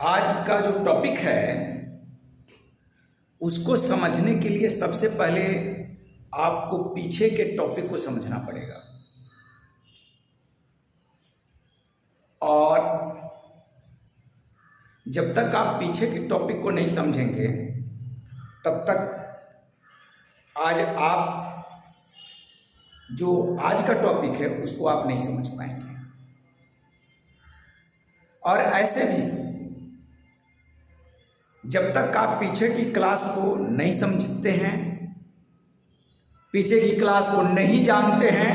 आज का जो टॉपिक है उसको समझने के लिए सबसे पहले आपको पीछे के टॉपिक को समझना पड़ेगा। और जब तक आप पीछे के टॉपिक को नहीं समझेंगे तब तक आज का टॉपिक है उसको आप नहीं समझ पाएंगे। और ऐसे भी जब तक आप पीछे की क्लास को नहीं समझते हैं, पीछे की क्लास को नहीं जानते हैं,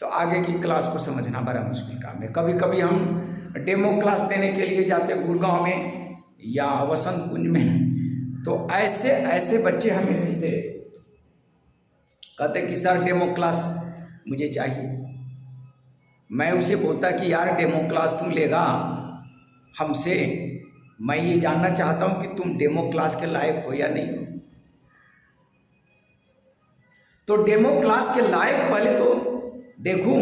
तो आगे की क्लास को समझना बड़ा मुश्किल काम है। कभी कभी हम डेमो क्लास देने के लिए जाते हैं गुड़गांव में या वसंत कुंज में, तो ऐसे बच्चे हमें मिलते, कहते कि सर डेमो क्लास मुझे चाहिए। मैं उसे बोलता कि यार डेमो क्लास तुम लेगा हमसे, मैं ये जानना चाहता हूं कि तुम डेमो क्लास के लायक हो या नहीं हो। तो डेमो क्लास के लायक पहले तो देखूं।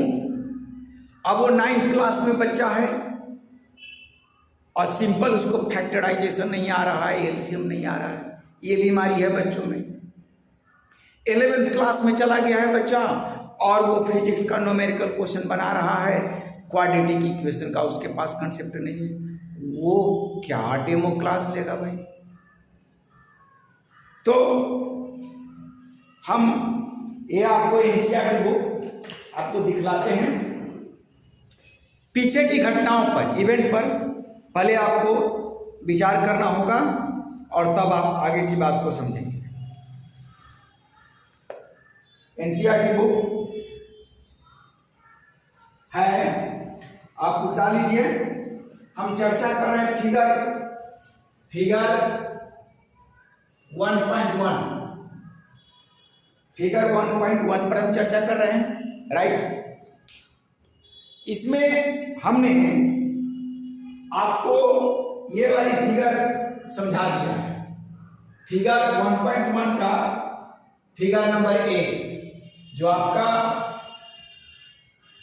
अब वो 9th क्लास में बच्चा है और सिंपल उसको फैक्टराइजेशन नहीं आ रहा है, एलसीएम नहीं आ रहा है, ये बीमारी है बच्चों में। 11th क्लास में चला गया है बच्चा और वो फिजिक्स का न्यूमेरिकल क्वेश्चन बना रहा है, क्वाड्रेटिक इक्वेशन का उसके पास कंसेप्ट नहीं है। वो क्या डेमो क्लास लेगा भाई? तो हम ये आपको एनसीईआरटी बुक आपको दिखलाते हैं। पीछे की घटनाओं पर, इवेंट पर पहले आपको विचार करना होगा और तब आप आगे की बात को समझेंगे। एनसीईआरटी बुक है, आप उठा लीजिए। हम चर्चा कर रहे हैं फिगर 1.1 फिगर 1.1 पर हम चर्चा कर रहे हैं, राइट। इसमें हमने आपको ये वाली फिगर समझा दिया है। फिगर 1.1 का फिगर नंबर 1 जो आपका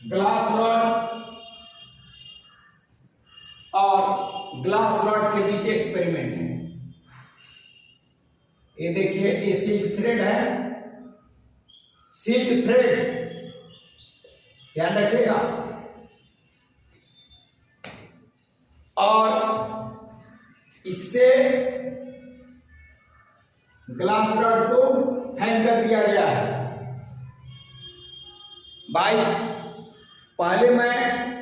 ग्लास रॉड और ग्लास रॉड के बीच एक्सपेरिमेंट है। ये देखिए, ये सिल्क थ्रेड है, सिल्क थ्रेड, ध्यान रखिएगा। और इससे ग्लास रॉड को हैंग कर दिया गया है। भाई पहले मैं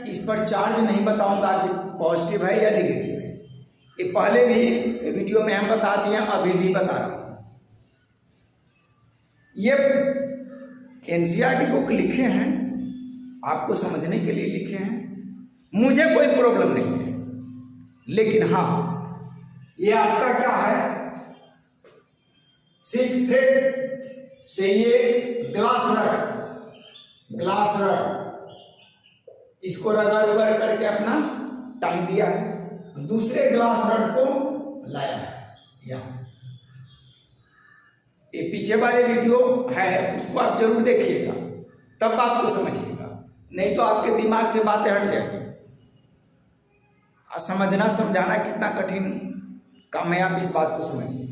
इस पर चार्ज नहीं बताऊंगा कि पॉजिटिव है या नेगेटिव है, ये पहले भी वीडियो में हम बता दिए, अभी भी बता रहा हूं। ये एनसीईआरटी बुक लिखे हैं आपको समझने के लिए लिखे हैं, मुझे कोई प्रॉब्लम नहीं है। लेकिन हाँ, ये आपका क्या है, सिल्क थ्रेड से ये ग्लास रॉड इसको रगड़ करके अपना टांग दिया है, दूसरे ग्लास रॉड को लाया है यहाँ। ये पीछे वाले वीडियो है, उसको आप जरूर देखिएगा, तब बात को समझिएगा, नहीं तो आपके दिमाग से बातें हट जाएंगी। समझना समझाना कितना कठिन काम है, आप इस बात को समझिए।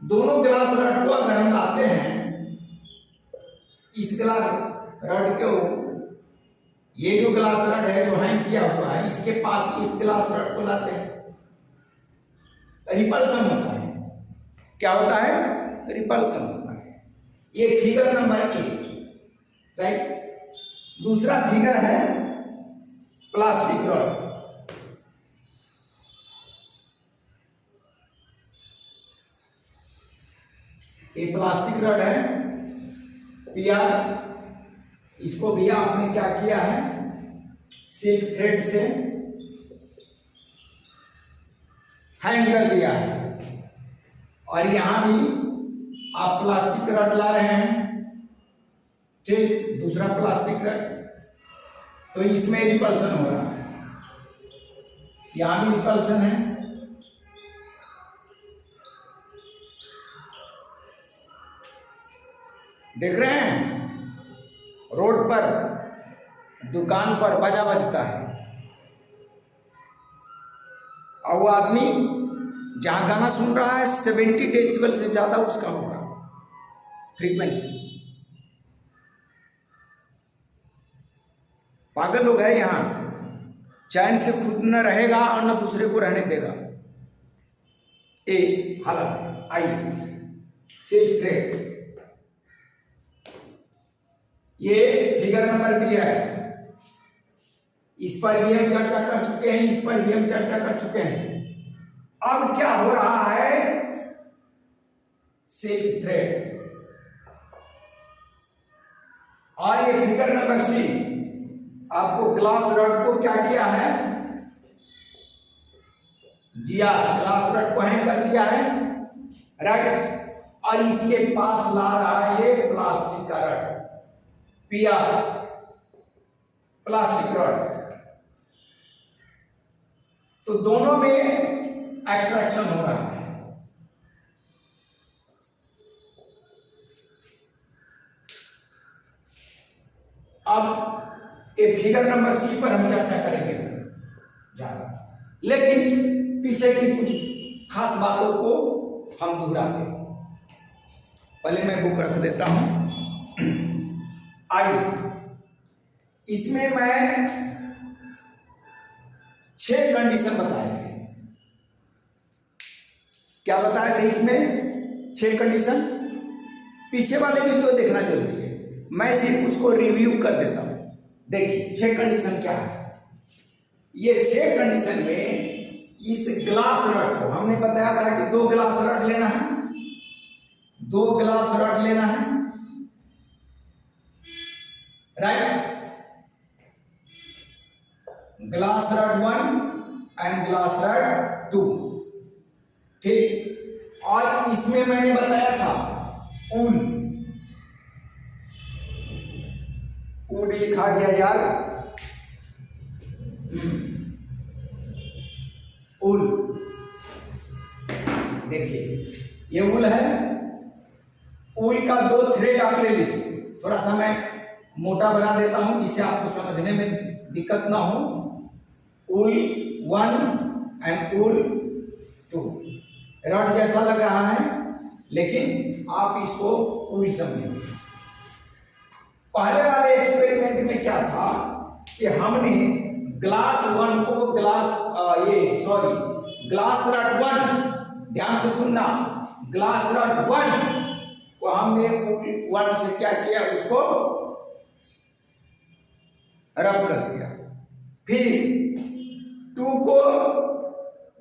दोनों ग्लास रॉड को अगर हम लाते हैं, इस ग्लास रॉड को, ये जो ग्लास रॉड है जो हैंग किया हुआ है, इसके पास इस ग्लास रॉड को लाते हैं, रिपल्सन होता है। क्या होता है? रिपल्सन होता है। ये फिगर नंबर 1, राइट। दूसरा फिगर है प्लास्टिक रॉड। ये प्लास्टिक रॉड है पीआर, इसको भी आपने क्या किया है, सिल्क थ्रेड से हैंग कर दिया है। और यहां भी आप प्लास्टिक रॉड ला रहे हैं, ठीक, दूसरा प्लास्टिक रॉड, तो इसमें रिपल्सन हो रहा है, यहां भी रिपल्सन है। देख रहे हैं, रोड पर दुकान पर बाजा बजता है, और वो आदमी जहाँ गाना सुन रहा है 70 डेसिबल से ज़्यादा उसका होगा फ्रीक्वेंसी। पागल लोग है यहाँ, चैन से खुद न रहेगा और न दूसरे को रहने देगा। ए हालत आई सेल्फ थ्रेट, ये फिगर नंबर बी है। इस पर भी हम चर्चा कर चुके हैं, इस पर भी हम चर्चा कर चुके हैं। अब क्या हो रहा है, सेल्फ थ्रेड। और ये फिगर नंबर सी आपको ग्लास रड को क्या किया है, जिया ग्लास रड को हैंग कर दिया है, राइट। और इसके पास ला रहा है ये प्लास्टिक का रड, पीआर प्लास्टिक रड। तो दोनों में अट्रैक्शन हो रहा है। अब ये फिगर नंबर सी पर हम चर्चा करेंगे ज्यादा, लेकिन पीछे की कुछ खास बातों को हम दोहरा दें। पहले मैं बुक रख देता हूं। आइए, इसमें मैं 6 कंडीशन बताए थे। क्या बताए थे इसमें? 6 कंडीशन। पीछे वाले वीडियो देखना जरूरी है, मैं सिर्फ उसको रिव्यू कर देता हूं। देखिए 6 कंडीशन क्या है। ये 6 कंडीशन में इस ग्लास रड को हमने बताया था कि 2 ग्लास रड लेना है, 2 ग्लास रड लेना है, right. Glass rod 1 and glass rod 2, ठीक। और इसमें मैंने बताया था ऊल, ऊल लिखा गया यार, ऊल। देखिए ये ऊल है, ऊल का 2 थ्रेड आप ले लीजिए। थोड़ा सा मैं मोटा बना देता हूं जिससे आपको समझने में दिक्कत ना हो। ऊल 1 एंड ऊल 2, रड जैसा लग रहा है लेकिन आप इसको ऊल समझेंगे। पहले वाले एक्सपेरिमेंट में क्या था कि हमने ग्लास 1 को ग्लास रड 1, ध्यान से सुनना, ग्लास रड 1 को हमने ऊल 1 से क्या किया, उसको रब कर दिया। फिर 2 को,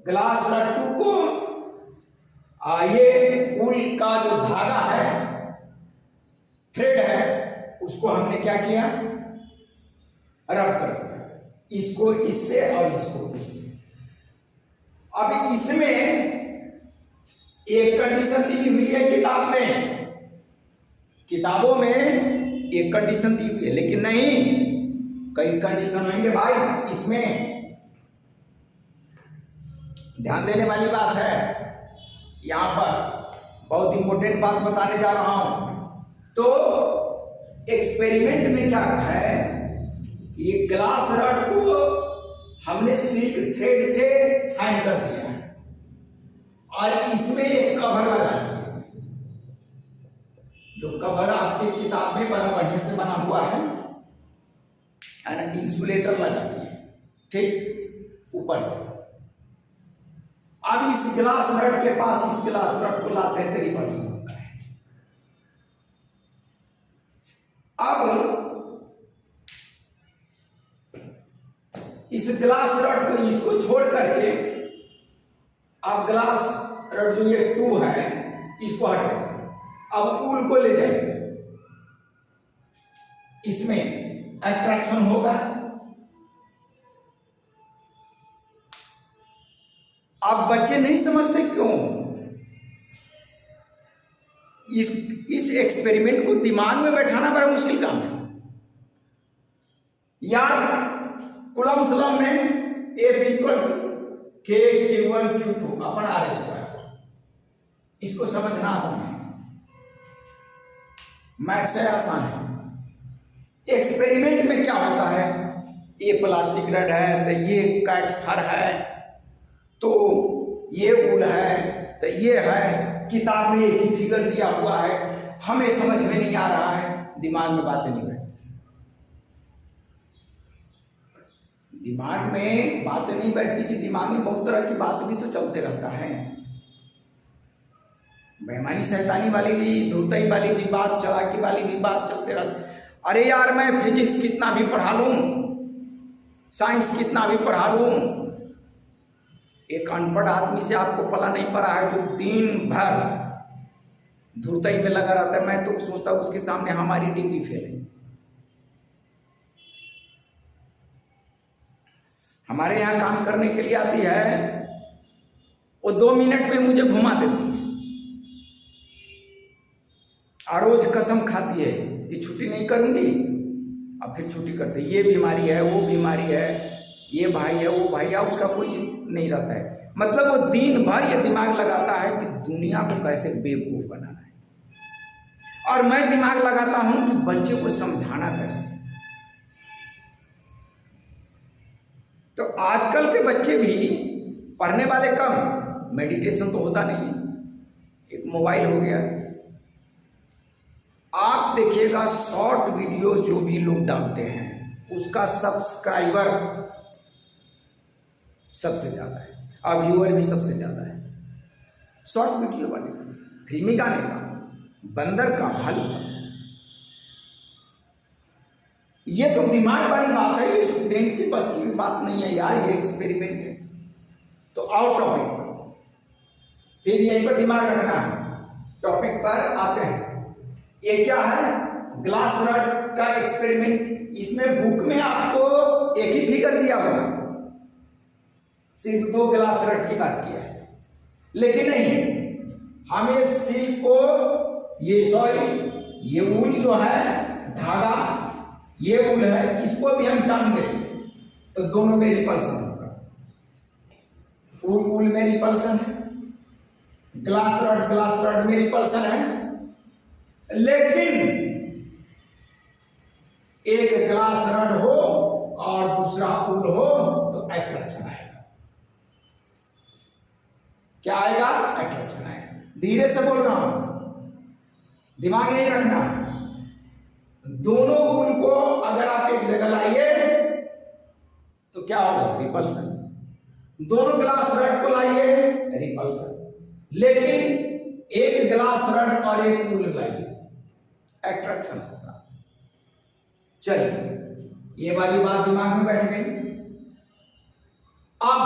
ग्लास रड 2 को ये ऊल का जो धागा है, थ्रेड है, उसको हमने क्या किया, रब कर दिया। इसको इससे और इसको इससे। अब इसमें एक कंडीशन दी हुई है किताब में, किताबों में एक कंडीशन दी हुई है, लेकिन नहीं, कई कंडीशन होंगे भाई। इसमें ध्यान देने वाली बात है, यहां पर बहुत इंपॉर्टेंट बात बताने जा रहा हूं। तो एक्सपेरिमेंट में क्या है, ये ग्लास रड को हमने सिल्क थ्रेड से हैंग कर दिया है और इसमें एक कवर लगा दिया, जो कवर आपके किताब में बड़ा बढ़िया से बना हुआ है ना, इंसुलेटर लगा दिया, ठीक, ऊपर से। अब इस ग्लास रड के पास इस ग्लास रड को लाते हैं, तेरी रिवर्स होता है। अब इस ग्लास रड को, इसको छोड़ करके अब ग्लास रड जो ये 2 है, इसको हटाए। अब ऊल को ले जाएंगे, इसमें अट्रैक्शन होगा। आप बच्चे नहीं समझते क्यों? इस एक्सपेरिमेंट को दिमाग में बैठाना बड़ा मुश्किल काम है यार। कुलम सलम में K=Q1Q2 अपन R², इसको समझना आसान है, मैथ से आसान है। एक्सपेरिमेंट में क्या होता है, ये प्लास्टिक रड है तो ये कैट फर है, तो ये उल है, तो ये है, किताब में एक ही फिगर दिया हुआ है, हमें समझ में नहीं आ रहा है, दिमाग में बातें नहीं बैठती। दिमाग में बातें नहीं बैठती कि दिमाग में बहुत तरह की बात भी तो चलते रहता है, बेईमानी शैतानी वाली भी, धुरतई वाली भी बात, चालाकी वाली भी बात चलते रहती। अरे यार, मैं फिजिक्स कितना भी पढ़ा लूं, साइंस कितना भी पढ़ा लूं, एक अनपढ़ आदमी से आपको पला नहीं पड़ा है जो दिन भर धुरतई में लगा रहता है। मैं तो सोचता हूं उसके सामने हमारी डिग्री फेल है। हमारे यहाँ काम करने के लिए आती है, वो 2 मिनट में मुझे घुमा देती है और रोज कसम खाती है कि छुट्टी नहीं करूंगी, अब फिर छुट्टी करते। ये बीमारी है, वो बीमारी है, ये भाई है, वो भाई है, उसका कोई नहीं रहता है। मतलब वो दिन भर ये दिमाग लगाता है कि दुनिया को कैसे बेवकूफ बनाना है, और मैं दिमाग लगाता हूं कि बच्चे को समझाना कैसे। तो आजकल के बच्चे भी पढ़ने वाले कम, मेडिटेशन तो होता नहीं, एक मोबाइल हो गया। आप देखिएगा शॉर्ट वीडियो जो भी लोग डालते हैं उसका सब्सक्राइबर सबसे ज्यादा है और व्यूअर भी सबसे ज्यादा है। शॉर्ट वीडियो वाले, फिल्मी गाने का, बंदर का, भालू का, ये तो दिमाग वाली बात है, ये स्टूडेंट की बस की बात नहीं है यार, ये एक्सपेरिमेंट है। तो आओ टॉपिक पर, फिर यहीं पर दिमाग रखना है। टॉपिक पर आते हैं। ये क्या है? ग्लास रड का एक्सपेरिमेंट। इसमें बुक में आपको एक ही फिगर दिया हुआ है, सिर्फ 2 ग्लास रड की बात किया है, लेकिन नहीं, हमें सिल्क को, ये ऊल जो है, धागा, ये ऊल है, इसको भी हम टांग दें तो दोनों में रिपल्सन होगा। ऊल में रिपल्सन है, ग्लास रड में रिपल्सन है, लेकिन एक ग्लास रड हो और दूसरा ऊल हो तो अट्रैक्शन आएगा। क्या आएगा? अट्रैक्शन आएगा। धीरे से बोल रहा हूं, दिमाग यही रखना। दोनों ऊल को अगर आप एक जगह लाइए तो क्या होगा? रिपल्सन। दोनों ग्लास रड को लाइए, रिपल्सन। लेकिन एक ग्लास रड और एक ऊल लाइए, अट्रैक्शन होगा। चलिए, ये वाली बात दिमाग में बैठ गई। अब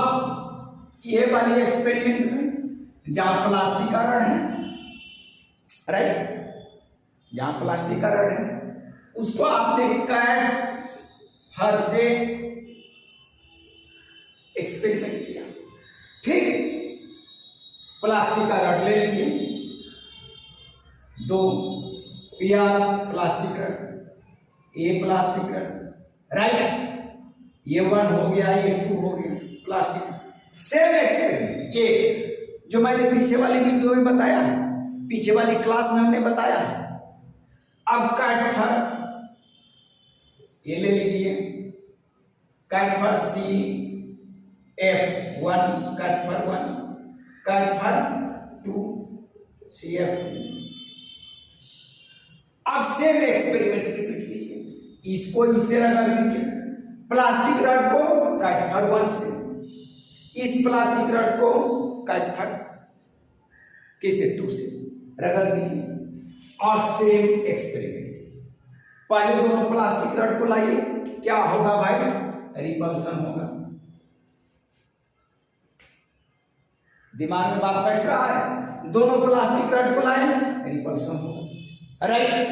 ये वाली एक्सपेरिमेंट में जहां प्लास्टिक का रड है, राइट, जहां प्लास्टिक का रड है उसको आपने कैट फर से एक्सपेरिमेंट किया। ठीक, प्लास्टिक का रड ले लीजिए, 2 पीआर प्लास्टिक रड, ये प्लास्टिक रड, राइट, ये 1 हो गया, ये 2 हो गया, प्लास्टिक। सेम एक्सपेरिमेंट ये जो मैंने पीछे वाली वीडियो में बताया है, पीछे वाली क्लास में हमने बताया है। अब कैट फर ये ले लीजिए, कैट फर CF1, कैट फर 1, कैट फर 2, CF2। अब सेम एक्सपेरिमेंट रिपीट कीजिए, इसको इससे रगड़ दीजिए, प्लास्टिक रड को कैट फर 1 से, इस प्लास्टिक रड को कैट फर किसे 2 से रगड़ दीजिए और सेम एक्सपेरिमेंट। पहले दोनों प्लास्टिक रड को लाइए, क्या होगा भाई? रिपल्सन होगा। दिमाग में बात बैठ रहा है? दोनों प्लास्टिक रड को लाए, रिपल्सन होगा, राइट।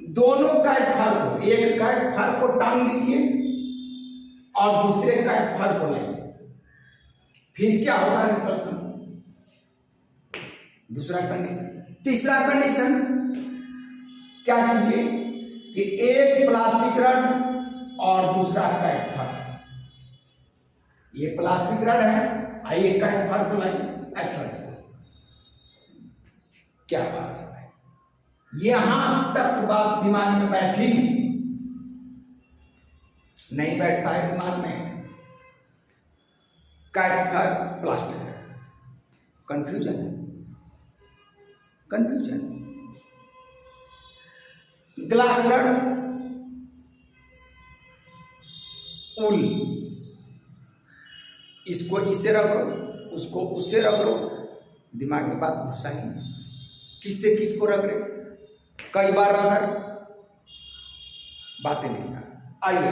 दोनों कैट फर को, एक कैट फर को टांग दीजिए और दूसरे कैट फर को लाइए, फिर क्या होगा? रिपल्सन। दूसरा कंडीशन। तीसरा कंडीशन क्या कीजिए कि एक प्लास्टिक रड और दूसरा कैट फर, ये प्लास्टिक रड है, आइए कैट फर को लाइए, अट्रैक्शन। क्या बात है भाई, यहां तक बात दिमाग में बैठी? नहीं बैठता है दिमाग में। कैटकर प्लास्टिक है। कंफ्यूजन है, कंफ्यूजन। ग्लास रड, उल, इसको इससे रगड़ो, उसको उससे रगड़ो, दिमाग में बात घुसा ही नहीं। किससे किसको रगड़े, कई बार रगड़, बातें नहीं कर। आइए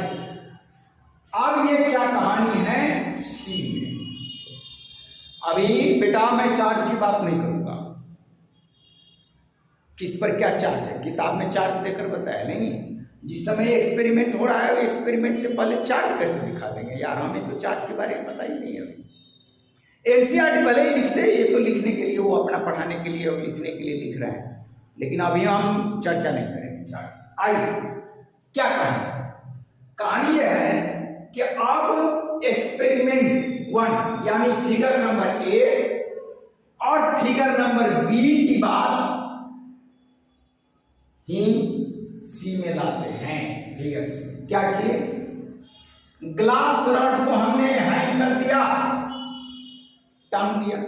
अब ये क्या कहानी है सी में। अभी बेटा मैं चार्ज की बात नहीं करूंगा, किस पर क्या चार्ज है, किताब में चार्ज देकर बताया नहीं। जिस समय एक्सपेरिमेंट हो रहा है, एक्सपेरिमेंट से पहले चार्ज कैसे दिखा देंगे यार, हमें तो चार्ज के बारे में पता ही नहीं है। एनसीईआरटी भले ही लिखते, ये तो लिखने के लिए, वो अपना पढ़ाने के लिए और लिखने के लिए लिख रहे हैं, लेकिन अभी हम चर्चा नहीं करेंगे चार्ज। आइए क्या कहानी यह है कि अब एक्सपेरिमेंट 1 यानी फिगर नंबर ए और फिगर नंबर बी की बात ही सी में लाते हैं। फिगर सी क्या किए, ग्लास रड को हमने हैंग कर दिया, टांग दिया।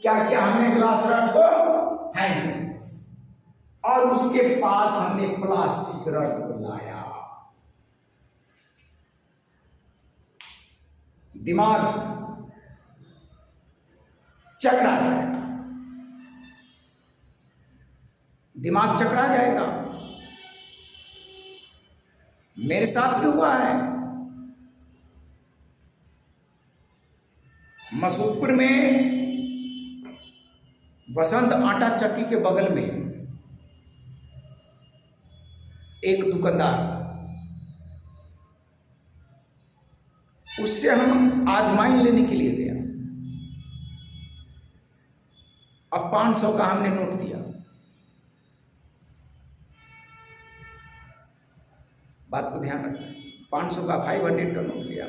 क्या किया हमने, ग्लास रड को हैंग कर दिया और उसके पास हमने प्लास्टिक रड को लाया। दिमाग चकरा जाएगा, दिमाग चकरा जाएगा। मेरे साथ भी हुआ है। मसूदपुर में वसंत आटा चक्की के बगल में एक दुकानदार, उससे हम आजमाइन लेने के लिए गया। अब 500 का हमने नोट दिया, बात को ध्यान रखना, 500 का 500 का नोट दिया।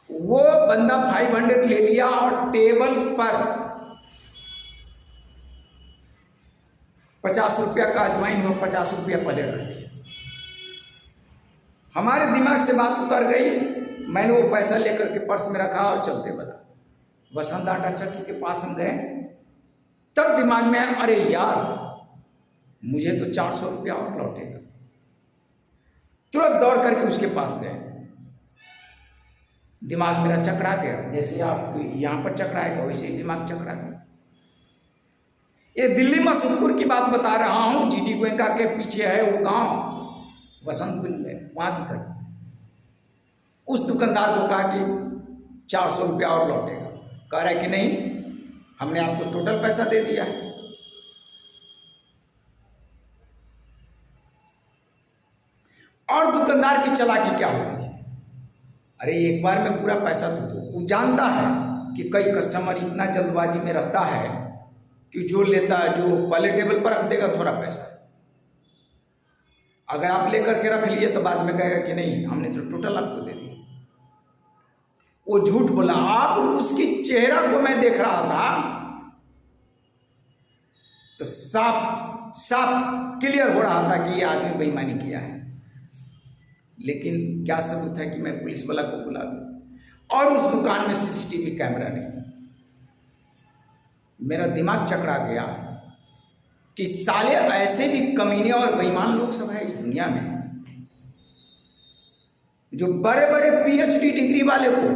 वो बंदा 500 ले लिया और टेबल पर 50 रुपया का अजवाइन में 50 रुपया पहले रख दिया। हमारे दिमाग से बात उतर गई, मैंने वो पैसा लेकर के पर्स में रखा और चलते बना। वसंत आटा चक्की के पास हम गए, तब दिमाग में आया, अरे यार मुझे तो 400 रुपया और लौटेगा। तुरंत दौड़ करके उसके पास गए। दिमाग मेरा चकरा गया, जैसे आप यहां पर चकराएगा वैसे ही दिमाग चकरा गया। ये दिल्ली मसूदपुर की बात बता रहा हूं, जीटी गोयनका के पीछे है वो गांव वसंतपुर में, वहां की घटना। उस दुकानदार को कहा कि 400 रुपया और लौटेगा, कह रहा है कि नहीं हमने आपको टोटल पैसा दे दिया है। और दुकानदार की चालाकी क्या होती है, अरे एक बार में पूरा पैसा तो दो। वो जानता है कि कई कस्टमर इतना जल्दबाजी में रहता है कि जो लेता है, जो पहले टेबल पर रख देगा थोड़ा पैसा, अगर आप लेकर के रख लिए तो बाद में कहेगा कि नहीं हमने तो टोटल आपको दे दिया। वो झूठ बोला। आप उसकी चेहरा को मैं देख रहा था तो साफ साफ क्लियर हो रहा था कि ये आदमी बेईमानी किया है। लेकिन क्या सबूत है कि मैं पुलिस वाला को बुला लूं, और उस दुकान में सीसीटीवी कैमरा नहीं। मेरा दिमाग चकरा गया कि साले ऐसे भी कमीने और बेईमान लोग सब हैं इस दुनिया में, जो बड़े बड़े पीएचडी डिग्री वाले को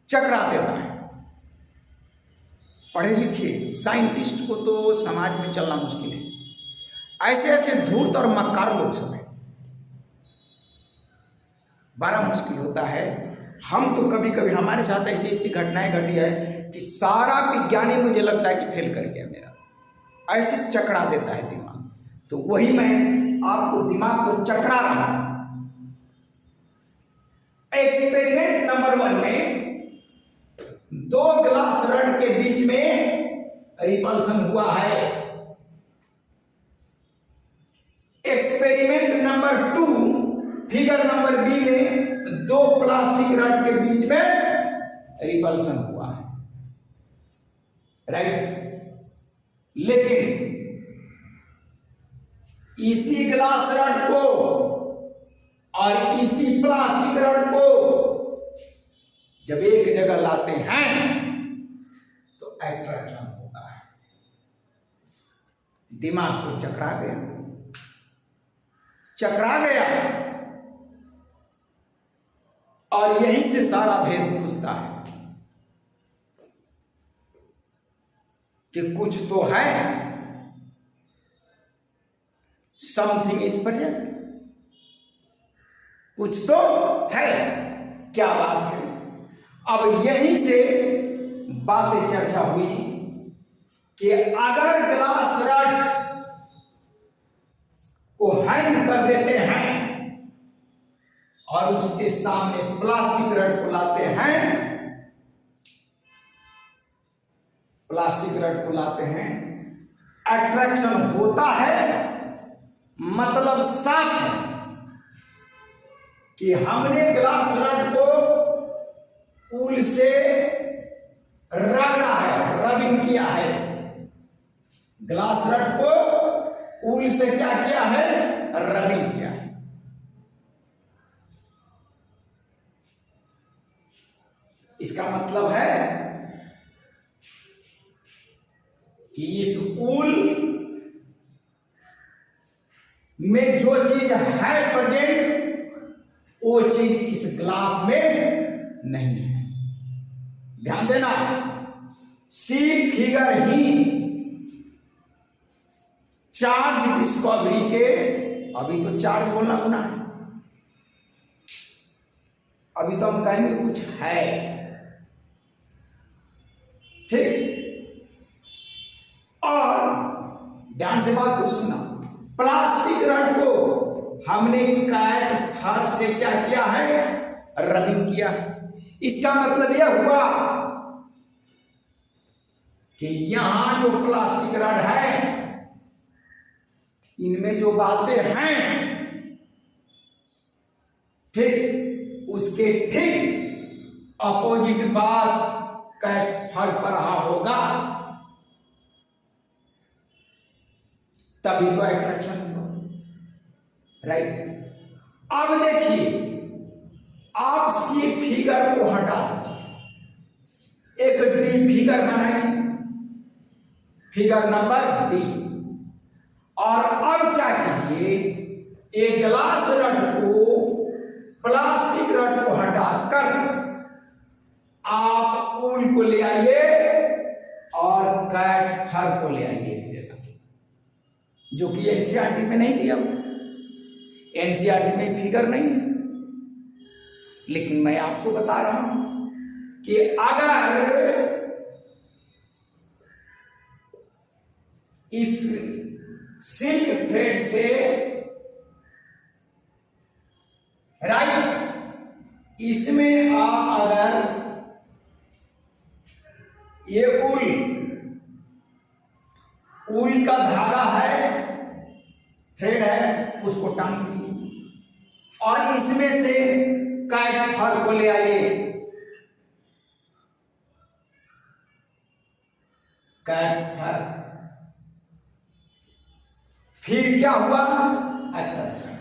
चकरा देता है। पढ़े लिखे साइंटिस्ट को तो समाज में चलना मुश्किल है, ऐसे ऐसे धूर्त और मक्कार लोग सब हैं, बड़ा मुश्किल होता है। हम तो कभी कभी हमारे साथ ऐसी ऐसी घटनाएं घटी है कि सारा विज्ञानी मुझे लगता है कि फेल कर गया मेरा, ऐसे चकरा देता है दिमाग। तो वही मैं आपको दिमाग को चकरा रहा हूं। एक्सपेरिमेंट नंबर 1 में 2 ग्लास रड के बीच में रिपल्सन हुआ है। Experiment number 2 figure number B में 2 प्लास्टिक रड के बीच में रिपल्सन हुआ है, राइट। लेकिन इसी ग्लास रड को और इसी प्लास्टिक रड को जब एक जगह लाते हैं तो अट्रैक्शन होता है। दिमाग तो चकरा गया, चकरा गया, और यहीं से सारा भेद खुलता है कि कुछ तो है, समथिंग इज प्रेजेंट, कुछ तो है। क्या बात है? अब यहीं से बातें चर्चा हुई कि अगर ग्लास रड को हैंग कर देते हैं और उसके सामने प्लास्टिक रड को लाते हैं, प्लास्टिक रड को लाते हैं, अट्रैक्शन होता है। मतलब साफ है कि हमने ग्लास रड को ऊल से रगड़ा है, रबिंग किया है। ग्लास रड को ऊल से क्या किया है? रबिंग किया है। इसका मतलब है कि इस ऊल में जो चीज है प्रेजेंट, वो चीज इस ग्लास में नहीं है। ध्यान देना, सी फिगर ही चार्ज डिस्कवरी के, अभी तो चार्ज बोलना गुना है, अभी तो हम कहेंगे कुछ है, ठीक। और ध्यान से बात को सुनना, प्लास्टिक रड को हमने कैट फर से क्या किया है? रबिंग किया है। इसका मतलब यह हुआ कि यहां जो प्लास्टिक रड है, इनमें जो बातें हैं, ठीक, उसके ठीक अपोजिट बात कैट्स फर पर रहा होगा, तभी तो अट्रैक्शन हुआ, राइट। अब देखिए, आप सी फिगर को हटा दीजिए, एक डी फिगर बनाइए, फिगर नंबर डी, और अब क्या कीजिए, एक ग्लास रड को, प्लास्टिक रड को हटाकर आप ऊल को ले आइए और कैट फर को ले आइए एक जगह, जो कि एनसीईआरटी में नहीं दिया। एनसीईआरटी में फिगर नहीं है, लेकिन मैं आपको बता रहा हूं कि अगर इस सिल्क थ्रेड से, राइट, इसमें आप अगर ये ऊल का धागा है, थ्रेड है, उसको टांग दीजिए और इसमें से कैट फर को ले आइए, कैट फर, फिर क्या हुआ? अट्रैक्शन।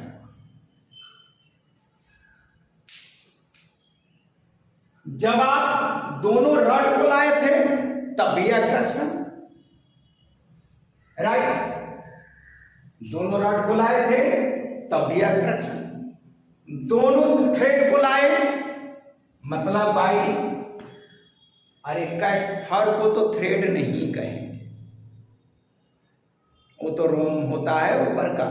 जब आप दोनों रड को लाए थे तब भी अट्रैक्शन, राइट, दोनों रड को लाए थे तब भी अट्रैक्शन, दोनों थ्रेड को लाए, मतलब भाई, अरे कैट फर को तो थ्रेड नहीं कहेंगे, वो तो रोम होता है ऊपर का।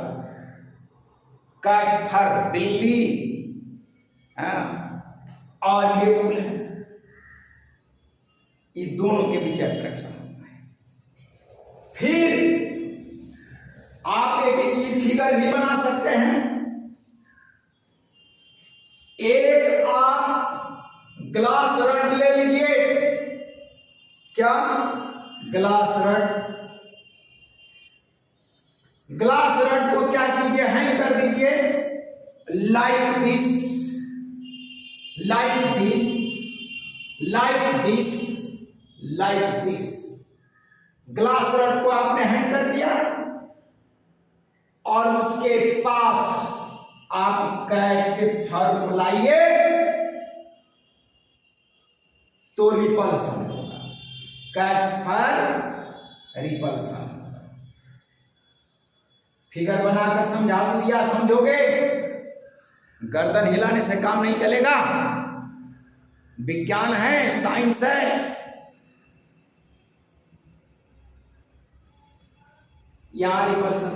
कैट फर बिल्ली, और ये ऊल है, ये दोनों के बीच अट्रैक्शन होता है। फिर आप एक ई फिगर भी बना सकते हैं। एक आप ग्लास रड ले लीजिए, क्या? ग्लास रड, ग्लास रड को क्या कीजिए? हैंग कर दीजिए, like this, like this, like this, like this. Glass rod को आपने हैंग कर दिया और उसके पास आप कैट के फर को लाइए तो रिपल्सन होगा, कट्स पर रिपल्सन। फिगर बनाकर समझा दूं या समझोगे? गर्दन हिलाने से काम नहीं चलेगा, विज्ञान है, साइंस है। यहां रिपल्सन,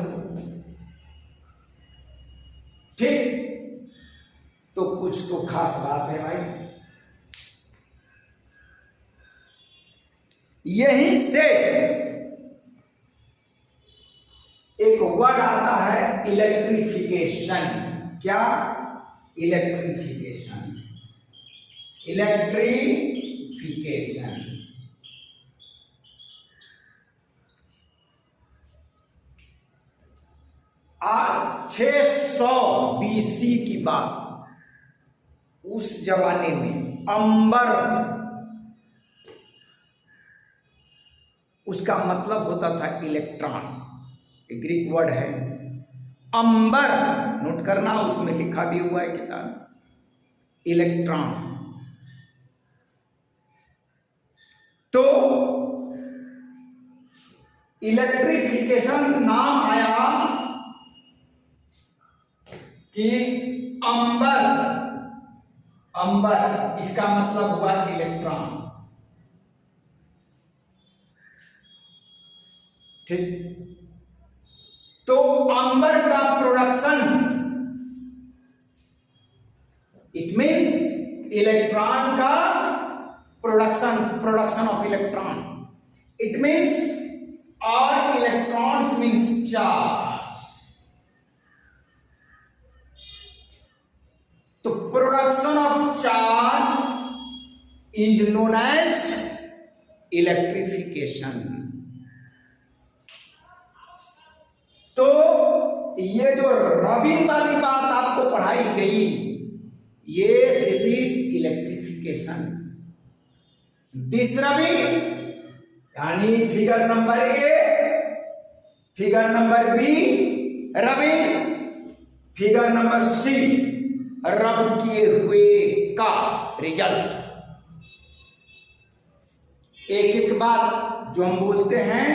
ठीक, तो कुछ तो खास बात है भाई। यहीं से एक वर्ड आता है इलेक्ट्रिफिकेशन। क्या? Electrification, electrification. आज 600 BC की बात, उस जमाने में अंबर, उसका मतलब होता था इलेक्ट्रॉन, ग्रीक वर्ड है अंबर, नोट करना, उसमें लिखा भी हुआ है किताब, इलेक्ट्रॉन। तो इलेक्ट्रिफिकेशन नाम आया कि अंबर, अंबर इसका मतलब हुआ इलेक्ट्रॉन, ठीक। तो अंबर का प्रोडक्शन, इट मीन्स इलेक्ट्रॉन का production, production of electron, it means और इलेक्ट्रॉन्स मीन्स चार्ज। तो production of charge is known as electrification. तो ये जो रबिन वाली बात आपको पढ़ाई गई, ये this is electrification. This rubbing यानी figure number A, figure number B rubbing, figure number C rub किए हुए का रिजल्ट। एक एक बात जो हम बोलते हैं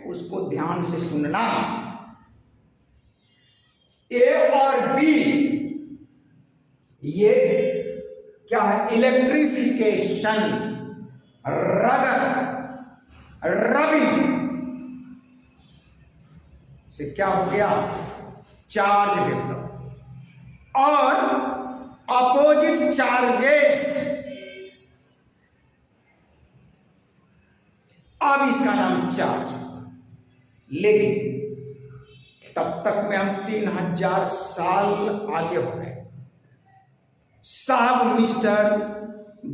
उसको ध्यान से सुनना। ए और बी ये क्या है? इलेक्ट्रिफिकेशन, रगर, रबिंग से क्या हो गया? Charge develop. और अपोजिट चार्जेस, अब इसका नाम चार्ज। लेकिन तब तक में हम 3000 साल आगे हो गए। साहब मिस्टर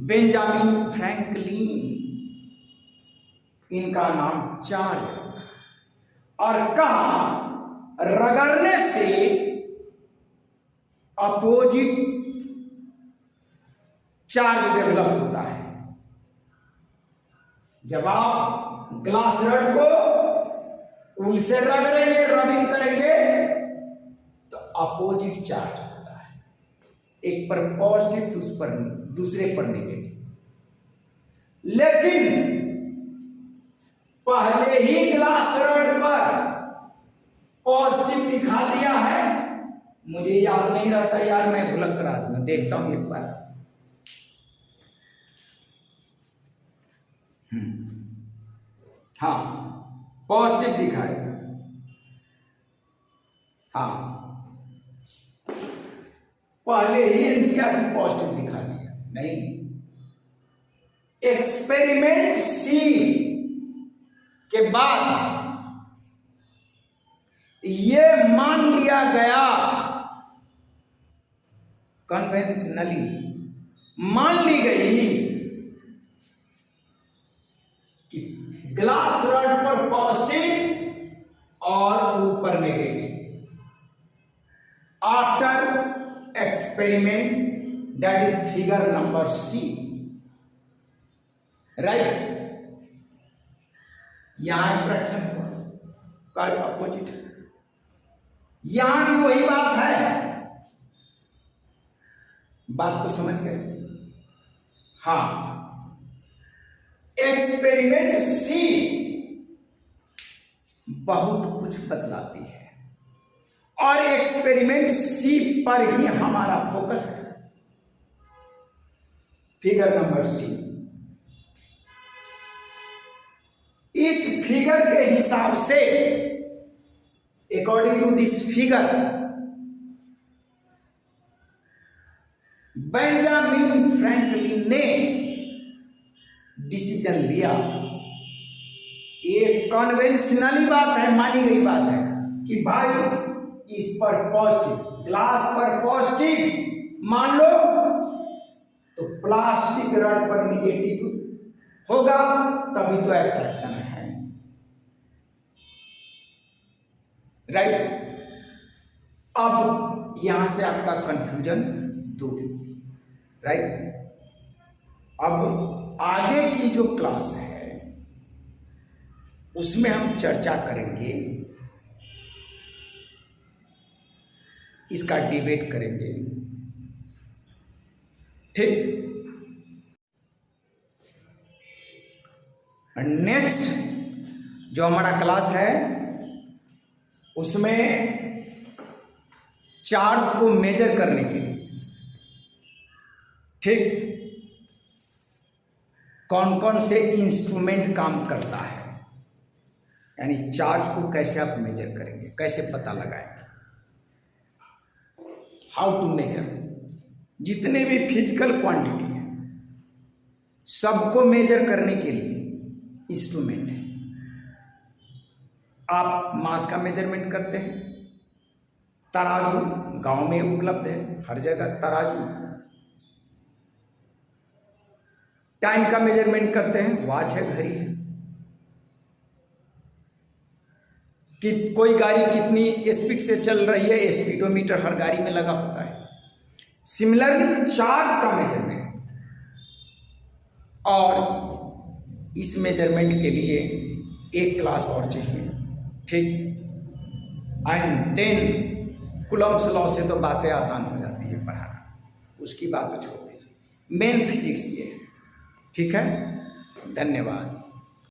बेंजामिन फ्रैंकलिन, इनका नाम चार्ज, और कहा रगड़ने से अपोजिट चार्ज डेवलप होता है। जब आप ग्लास रड को उल से रगड़ेंगे, रबिंग करेंगे, तो अपोजिट चार्ज होता है, एक पर पॉजिटिव, दूसरे पर नेगेटिव। लेकिन पहले ही ग्लास रड पर पॉजिटिव दिखा दिया है, मुझे याद नहीं रहता यार, मैं भुलक करा दूं, देखता हूं एक बार। हाँ, पॉजिटिव दिखाएगा। हाँ, पहले ही एनसीईआरटी पॉजिटिव दिखा दिया। नहीं, एक्सपेरिमेंट सी के बाद यह मान लिया गया, कन्वेंशनली मान ली गई कि ग्लास रड पर पॉजिटिव और ऊपर negative. After experiment, that is figure number C, right. यहां फ्रैक्शन का अपोजिट, यहां भी वही बात है। बात को समझ गए? हाँ, एक्सपेरिमेंट सी बहुत कुछ बतलाती है और एक्सपेरिमेंट सी पर ही हमारा फोकस है। फिगर नंबर सी, इस फिगर के हिसाब से, according to this figure, Benjamin Franklin ने डिसीजन लिया। ये कन्वेंशनली बात है, मानी गई बात है कि भाई इस पर पॉजिटिव, ग्लास पर पॉजिटिव मान लो तो प्लास्टिक रड पर निगेटिव होगा, तभी तो अट्रैक्शन है, राइट। अब यहां से आपका कंफ्यूजन दूर, राइट। अब आगे की जो क्लास है उसमें हम चर्चा करेंगे, इसका डिबेट करेंगे, ठीक। नेक्स्ट जो हमारा क्लास है उसमें चार्ज को मेजर करने के लिए, ठीक, कौन कौन से इंस्ट्रूमेंट काम करता है, यानी चार्ज को कैसे आप मेजर करेंगे, कैसे पता लगाएंगे, हाउ टू मेजर। जितने भी फिजिकल क्वांटिटी है सबको मेजर करने के लिए इंस्ट्रूमेंट है। आप मास का मेजरमेंट करते हैं, तराजू गांव में उपलब्ध है, हर जगह तराजू। टाइम का मेजरमेंट करते हैं, वॉच है, घड़ी है। कि कोई गाड़ी कितनी स्पीड से चल रही है, स्पीडोमीटर हर गाड़ी में लगा होता है। सिमिलरली चार्ज का मेजरमेंट, और इस मेजरमेंट के लिए एक क्लास और चाहिए, ठीक। एंड देन कूलॉम्स लॉ से तो बातें आसान हो जाती है पढ़ाना, उसकी बात तो छोड़ दीजिए, मेन फिजिक्स ये है, ठीक है। धन्यवाद।